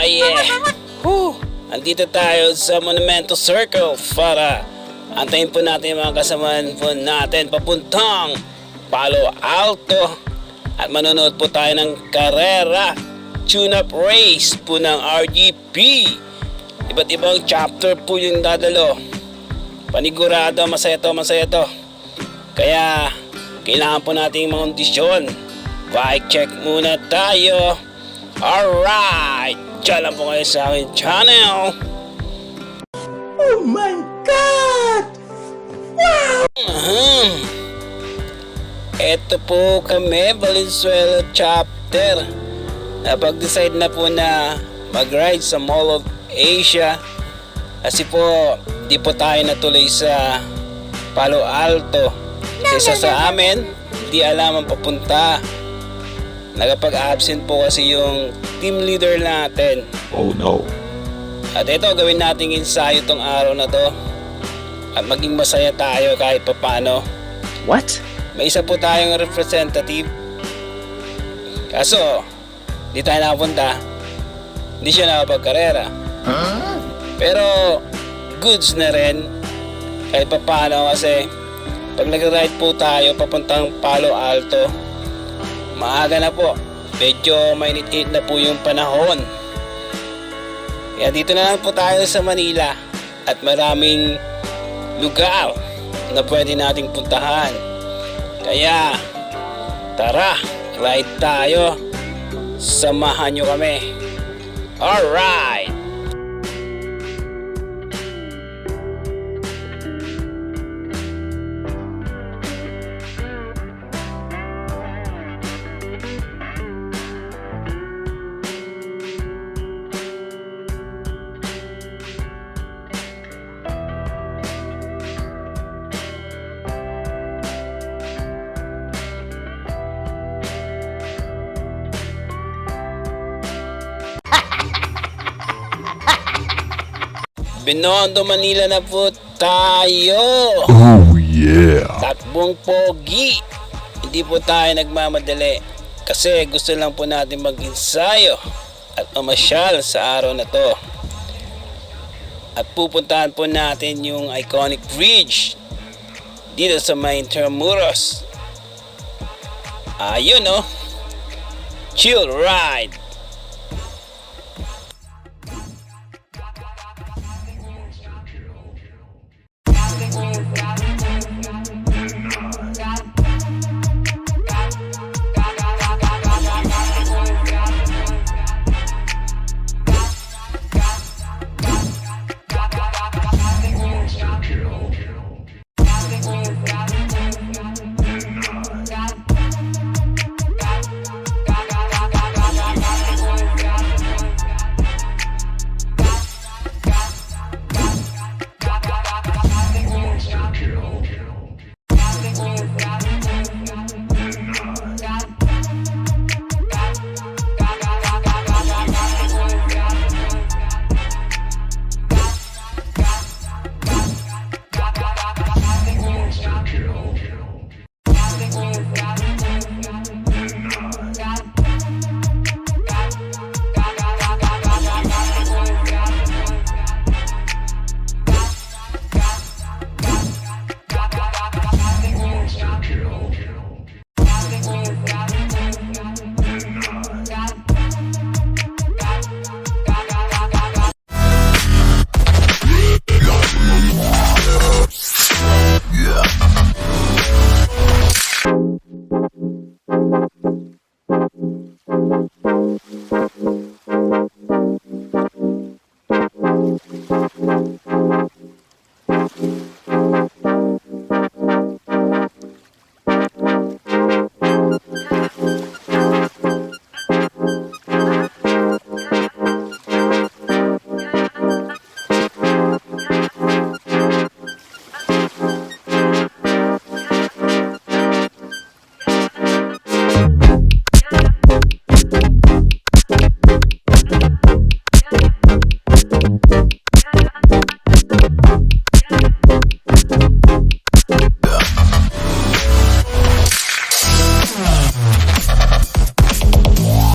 yeah. Andito tayo sa Monumento Circle para antayin po natin yung mga kasamaan po natin papuntang Palo Alto at manonood po tayo ng karera tune-up race po ng RGP. Iba't ibang chapter po yung dadalo. Panigurado, masaya to. Kaya kailangan po natin mga kondisyon. Bike check muna tayo. Alright, dyan lang po kayo sa aking channel. Oh my God! Wow! Eto po kami, Valenzuela chapter. Napag-decide na po na mag-ride sa Mall of Asia. Kasi po, di po tayo natuloy sa Palo Alto. Kasi sa amin, di alam ang papunta. Nagapag-absent po kasi yung team leader natin. Oh no. At ito, gawin nating ensayo tong araw na to. At maging masaya tayo kahit papano. What? May isa po tayong representative. Kaso, di tayo nakapunta. Hindi siya nakapagkarera. Huh? Pero, goods na rin. Kahit papano kasi, pag nag-ride po tayo papuntang Palo Alto, maaga na po. Medyo mainit-init na po yung panahon. Kaya dito na lang po tayo sa Manila. At maraming lugar na pwede nating puntahan. Kaya, tara, ride tayo. Samahan nyo kami. Alright! Binondo, Manila na po tayo. Oh yeah. Takbong pogi. Hindi po tayo nagmamadali. Kasi gusto lang po natin mag-ensayo at mamasyal sa araw na to. At pupuntahan po natin yung iconic bridge dito sa may Intramuros. Ayun oh. Chill ride.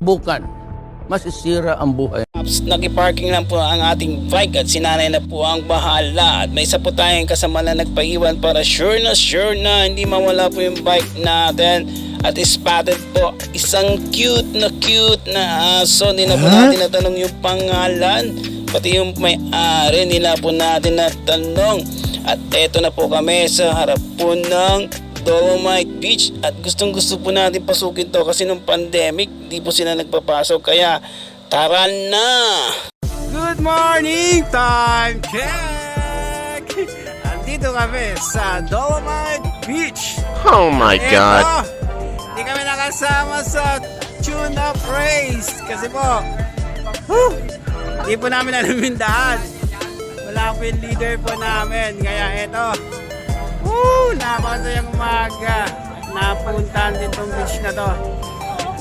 Bukan, masisira ang buhay. Nakiparking lang po ang ating bike at sinanay na po ang bahala. At may isa po tayong kasama na nagpaiwan para sure na hindi mawala po yung bike natin. At spotted po isang cute na aso. Hindi na po natin natanong yung pangalan. Pati yung may-ari hindi na po natin natanong. At eto na po kami sa harap po ng Dolomite Beach. At gustong gusto po natin pasukin to kasi nung pandemic di po sila nagpapasok. Kaya tara na! Good morning! Time check! Andito kami sa Dolomite Beach. Oh my God. Hindi kami nakasama sa tune-up race. Kasi po, hindi po namin alam yung daan. Wala po yung leader po namin. Kaya eto, napakasayang umaga. Napuntahan din tong beach na to.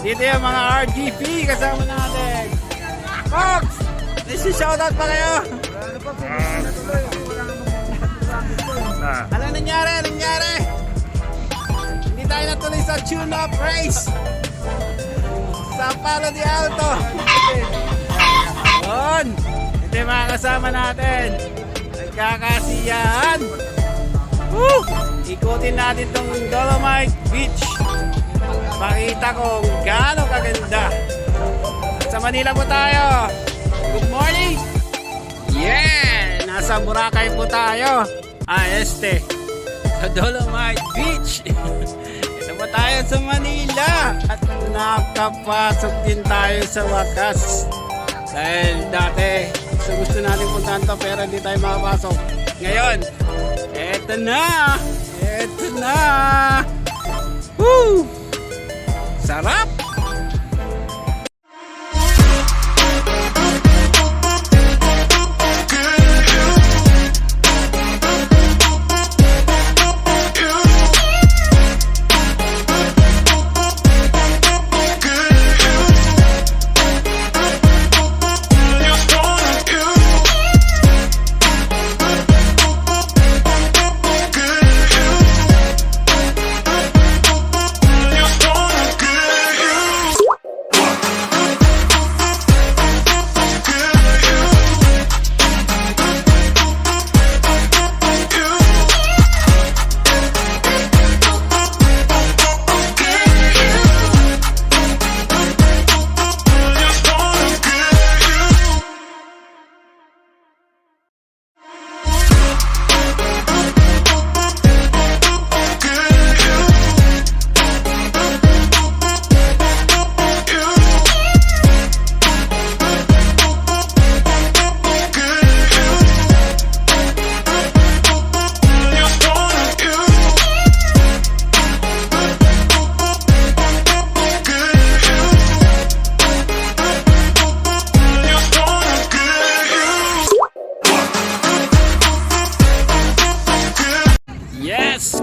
Dito yung mga RGP kasama natin. Fox! Shoutout pa kayo! Ano nangyari? Hindi tayo natuloy sa tune-up race sa Palo de Alto. Yun! Ito yung mga kasama natin. Nagkakasiyahan. Ikutin natin tong Dolomite Beach. Pakita kung gaano kaganda. Sa Manila po tayo. Good morning! Yeah! Nasa Boracay po tayo. Sa Dolomite Beach. Ito po tayo sa Manila. At nakapasok din tayo sa wakas. Dahil dati, gusto natin puntahan to pero hindi tayo makapasok. Ngayon, eto na! Woo! Sarap!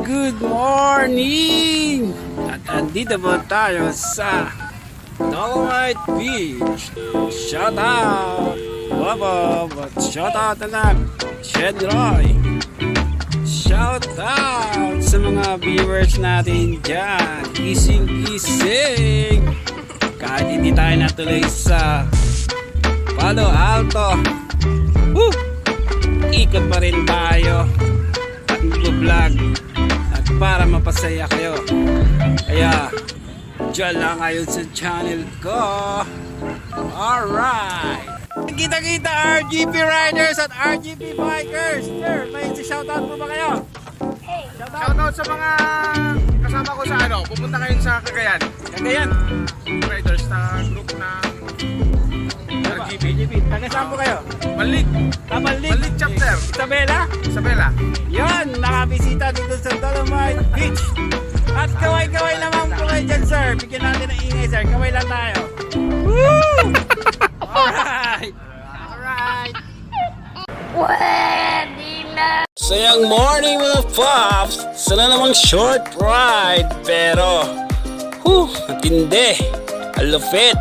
Good morning! At andito po tayo sa Dolomite Beach. Shout out! Bobo! Shout out na Shed Roy! Shout out sa mga viewers natin dyan! Gising! Kahit hindi tayo natuloy sa Palo Alto, ikot pa rin tayo at mag-vlog para mapasaya kayo. Kaya dyan lang kayo sa channel ko. Alright, kita RGP Riders at RGP Bikers. Sir, may shoutout po ba kayo? Shoutout sa mga kasama ko sa pupunta kayo sa Cagayan Riders na group ng RGP. Taga saan po kayo? Malik chapter. Isabela. Yan, nakabisita dito sa Dolomite Beach. At kaway naman po kayo dyan, sir. Bigyan natin ng ingay, sir. Kaway lang tayo. Woo! Alright. Sayang morning mga Pops. Sana namang short ride. Pero, matindi. Alupit.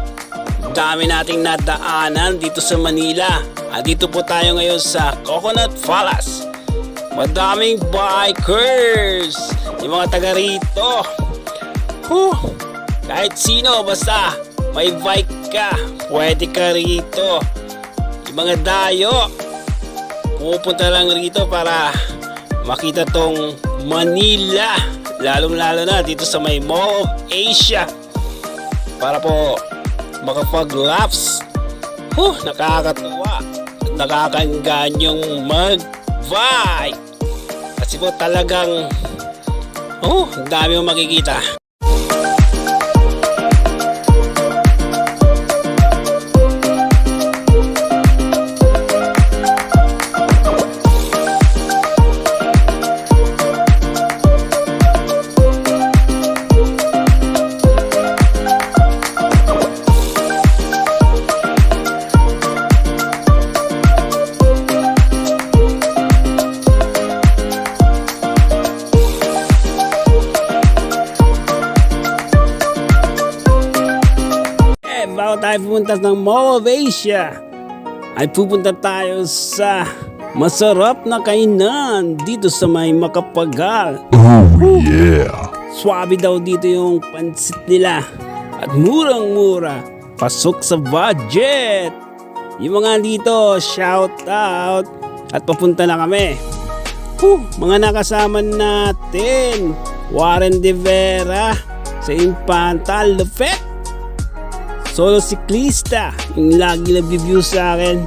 Dami nating nadaanan dito sa Manila. Dito po tayo ngayon sa Coconut Falls. Madaming bikers. Yung mga taga rito. Kahit sino, basta may bike ka, pwede ka rito. mga dayo pupunta lang rito para makita tong Manila, lalong-lalo na dito sa may Mall of Asia, para po makapag-laughs. Nakakatuwa at nakakaenganyong mag-vibe kasi po talagang ang dami mong makikita. Bago tayo pumunta ng Mall of Asia, ay pupunta tayo sa masarap na kainan dito sa may Makapagal. Oh yeah. Swabe daw dito yung pansit nila at murang-mura, pasok sa budget. Yung mga dito, shout out at papunta na kami. Mga nakasama natin, Warren De Vera sa Infanta Lupet, solo siklista, yung lagi nag-review sa akin.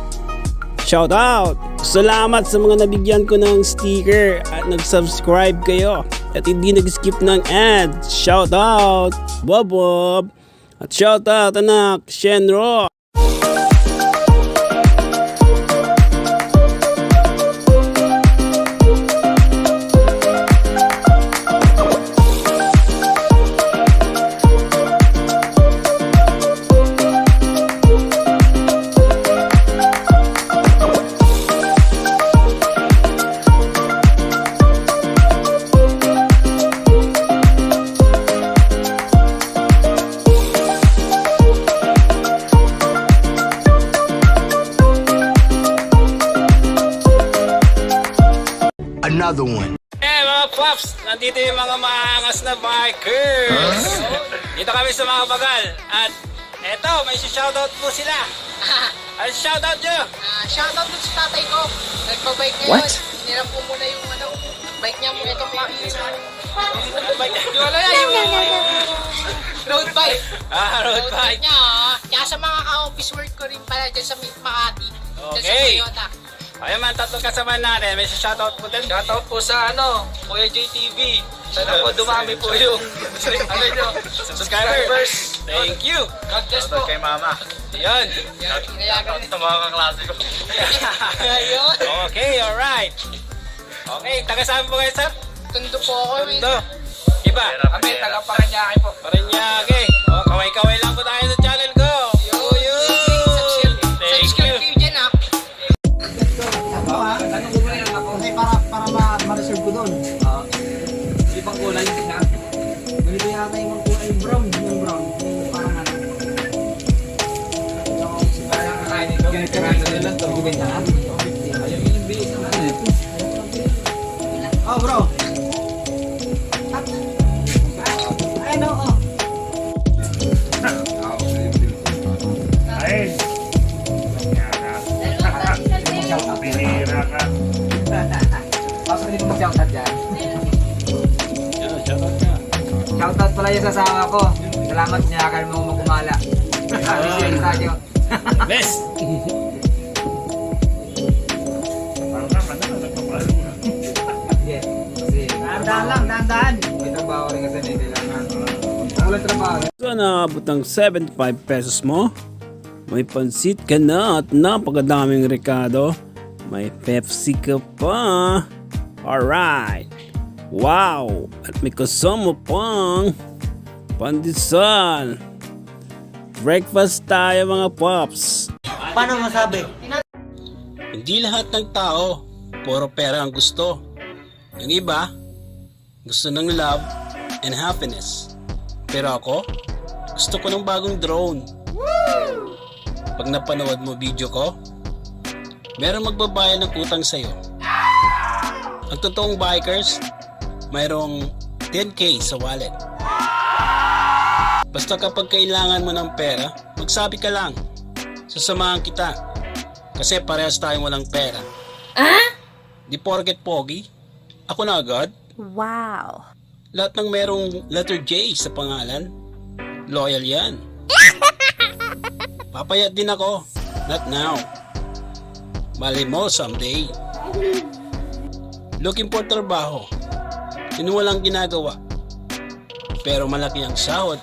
Shout out! Salamat sa mga nabigyan ko ng sticker at nag-subscribe kayo at hindi nag-skip ng ads. Shout out! Bob! At shout out anak, Shenro! Another one. Mga Pops, nandito yung mga maangas na bikers. Dito kami sa mga bagal. At eto, may shoutout po sila. Ano shoutout nyo? Shoutout dun sa tatay ko. Nagpabike ngayon. What? Hinirap ko muna yung bike niya mo. Itong Yung ano yan, yung road bike. road bike. niya. Kaya sa mga ka-office work ko rin pala dyan sa Makati. Dyan sa Okay. Toyota. Ayun man, tatlong kasama natin. May shoutout po din. Shoutout po sa Kuya JTV. Sana po dumami po yung Subscribers. Thank you. God bless po. Kay mama. Ayun. Inayagan Sa mga kaklase ko. Ayun. Okay, alright. Okay, taga saan po kayo, sir? Tundo po ako. Ito. Iba. Kami, taga Paranaque po. Paranaque. Kaway-kaway lang po tayo sa channel ko. Subscribe Thank you. kayo dyan ha. Para ma-reserve ko doon. Ibang kulay na. Ganito yata yung kulay brown. Yung brown. Yung parang ano. Ganito lang ito. Gubenta na. Oh bro. Ayun o. Pasok din mo mag-shoutout dyan. Shoutout pala yung sasawa ko. Salamat niya, akal mo magumala. Sabi siya yung radyo. Best. Yes. Kasi Dahan lang, dahan. may trabaho rin kasi may kailangan. Walang trabaho. So, naabot ng 75 pesos mo. May pansit ka na at napakadaming rekado. May Pepsi ka pa. Alright. Wow! At may kasama pang pandesal. Breakfast tayo mga Pops. Paano masabi? Hindi lahat ng tao puro pera ang gusto. Yung iba, gusto ng love and happiness. Pero ako, gusto ko ng bagong drone. Pag napanood mo video ko, merong magbabayad ng utang sa'yo. Ang totoong bikers, mayroong 10k sa wallet. Basta kapag kailangan mo ng pera, magsabi ka lang. Sasamahan kita. Kasi parehas tayong walang pera. Di porket pogi, ako na agad. Wow. Lahat ng merong letter J sa pangalan, loyal yan. Papayat din ako, not now. Mali mo someday. Looking for trabaho, yun walang ginagawa. Pero malaki ang sahod.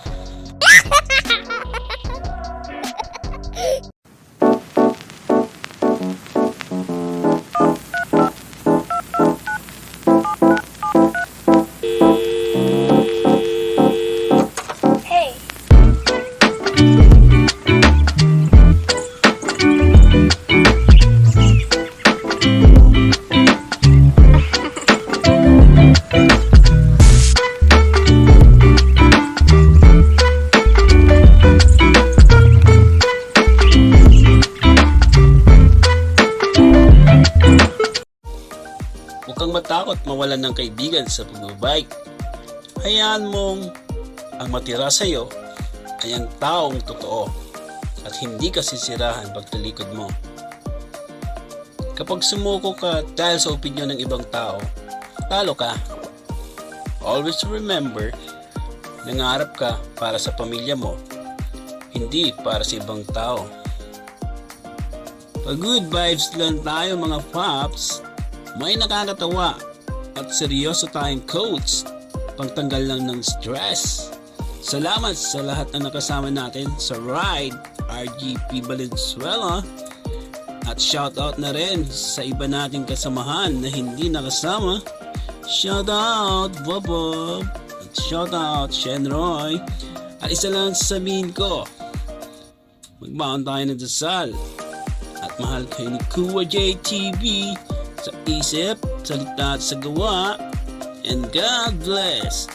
Huwag kang matakot mawalan ng kaibigan sa pagbabike. Hayaan mong ang matira sa iyo ay ang taong totoo at hindi ka sisirahan pagtalikod mo. Kapag sumuko ka dahil sa opinyon ng ibang tao, talo ka. Always remember, nangarap ka para sa pamilya mo, hindi para sa ibang tao. Pag good vibes lang tayo mga paps, may nakakatawa at seryoso tayong quotes pangtanggal lang ng stress. Salamat sa lahat na nakasama natin sa ride, RGP Valenzuela. At shoutout na rin sa iba nating kasamahan na hindi nakasama. Shoutout Bobob at shoutout Shenroy. At isa lang sasabihin ko, magbaon tayo ng dasal at mahal kayo ni Kuya JTV sa isip, salita at sa gawa, and God bless.